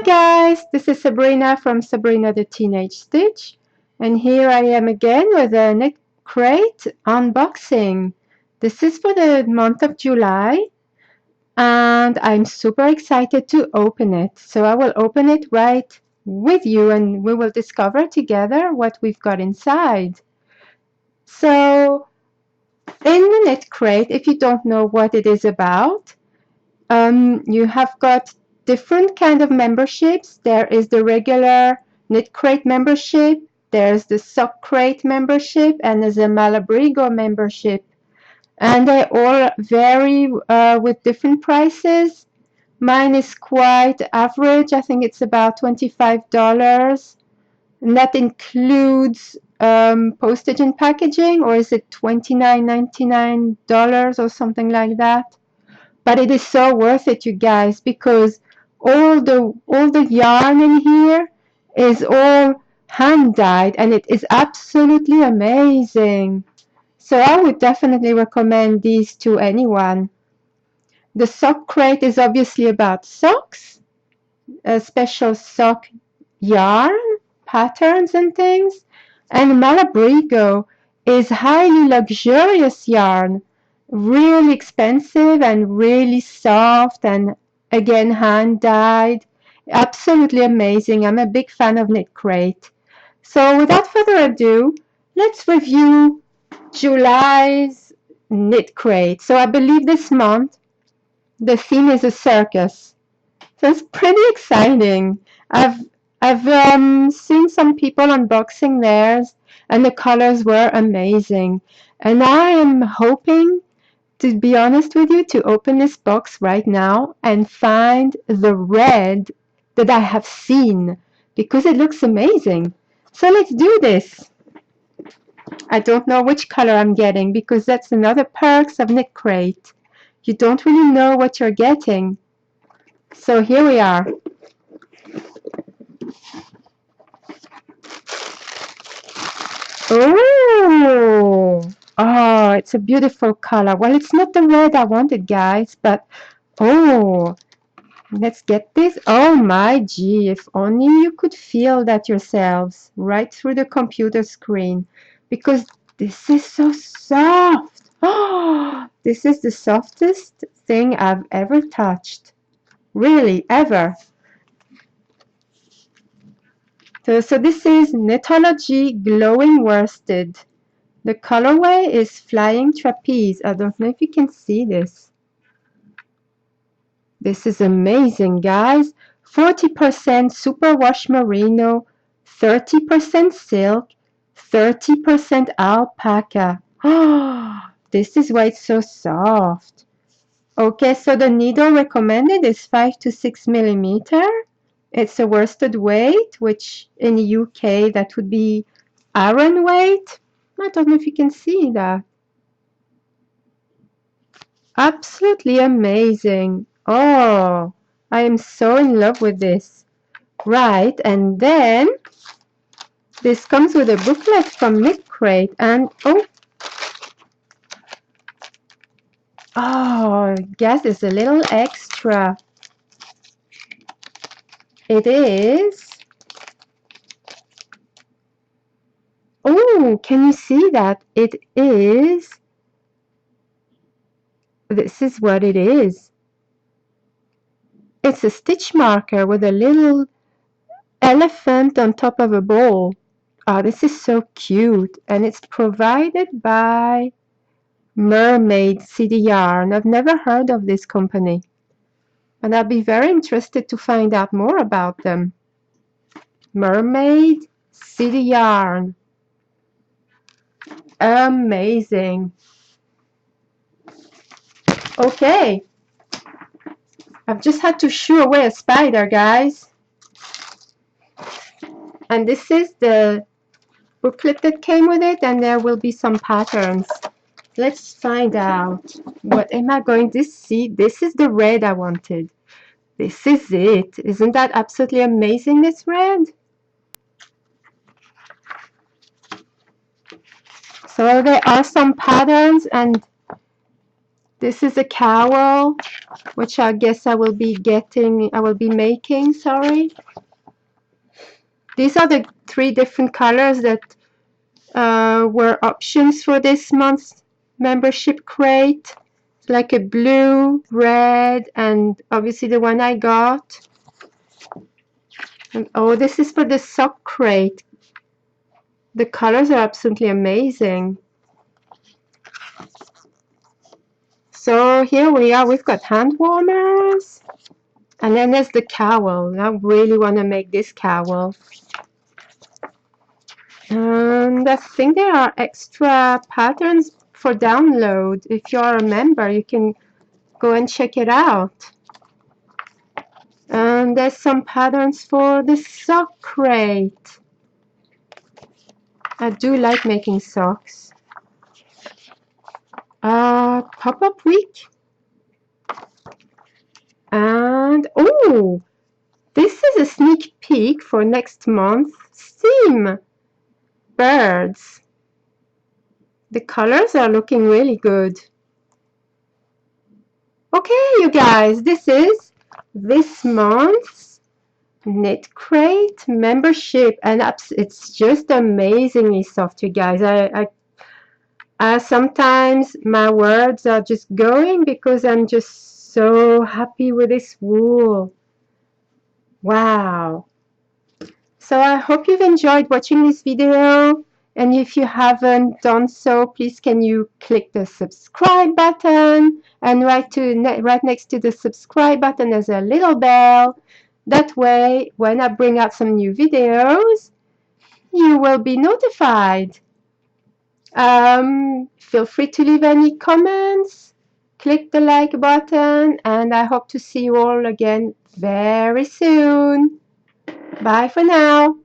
guys, this is Sabrina from Sabrina the Teenage Stitch, and here I am again with a Knitcrate unboxing. This is for the month of July, and I'm super excited to open it. So I will open it right with you, and we will discover together what we've got inside. So in the Knitcrate, if you don't know what it is about, you have got different kind of memberships. There is the regular Knitcrate membership, there's the Sockcrate membership, and there's a Malabrigo membership. And they all vary with different prices. Mine is quite average. I think it's about $25. And that includes postage and packaging, or is it $29.99 or something like that? But it is so worth it, you guys, because all the yarn in here is all hand dyed, and it is absolutely amazing. So I would definitely recommend these to anyone. The sock crate is obviously about socks, a special sock yarn, patterns and things. And Malabrigo is highly luxurious yarn, really expensive and really soft, and again hand dyed. Absolutely amazing. I'm a big fan of Knitcrate. So without further ado, let's review July's Knitcrate. So I believe this month the theme is a circus. So it's pretty exciting. I've seen some people unboxing theirs, and the colors were amazing. And I am hoping, to be honest with you, to open this box right now and find the red that I have seen, because it looks amazing. So let's do this. I don't know which color I'm getting, because that's another perks of Knitcrate. You don't really know what you're getting. So here we are. Oh, it's a beautiful color. Well, it's not the red I wanted, guys, but oh, let's get this. Oh my gee, if only you could feel that yourselves right through the computer screen, because this is so soft. Oh, this is the softest thing I've ever touched. Really, ever. So this is Knitology Glowing Worsted. The colorway is Flying Trapeze. I don't know if you can see this. This is amazing, guys. 40% superwash merino, 30% silk, 30% alpaca. Oh, this is why it's so soft. Okay, so the needle recommended is 5 to 6 millimeter. It's a worsted weight, which in the UK that would be Aran weight. I don't know if you can see that. Absolutely amazing. Oh, I am so in love with this. Right, and then this comes with a booklet from Knitcrate, and oh, guess it's a little extra. It is. Oh, can you see that? It is. This is what it is. It's a stitch marker with a little elephant on top of a ball. Oh, this is so cute. And it's provided by Mermaid City Yarn. I've never heard of this company, and I'll be very interested to find out more about them. Mermaid City Yarn. Amazing. Okay. I've just had to shoo away a spider, guys. And this is the booklet that came with it, and there will be some patterns. Let's find out. What am I going to see? This is the red I wanted. This is it. Isn't that absolutely amazing, this red? So there are some patterns, and This is a cowl, which I guess I will be making, sorry. These are the 3 different colors that were options for this month's membership crate. It's like a blue, red, and obviously the one I got. And, oh, this is for the sock crate. The colors are absolutely amazing. So here we are. We've got hand warmers. And then there's the cowl. I really want to make this cowl. And I think there are extra patterns for download. If you're a member, you can go and check it out. And there's some patterns for the sock crate. I do like making socks. Pop-up week. And, oh, this is a sneak peek for next month's theme. Birds. The colors are looking really good. Okay, you guys, this is this month's Knitcrate membership, and it's just amazingly soft, you guys. Sometimes my words are just going because I'm just so happy with this wool. Wow. So I hope you've enjoyed watching this video, and if you haven't done so, please can you click the subscribe button, and right next to the subscribe button there's a little bell. That way, when I bring out some new videos, you will be notified. Feel free to leave any comments, click the like button, and I hope to see you all again very soon. Bye for now.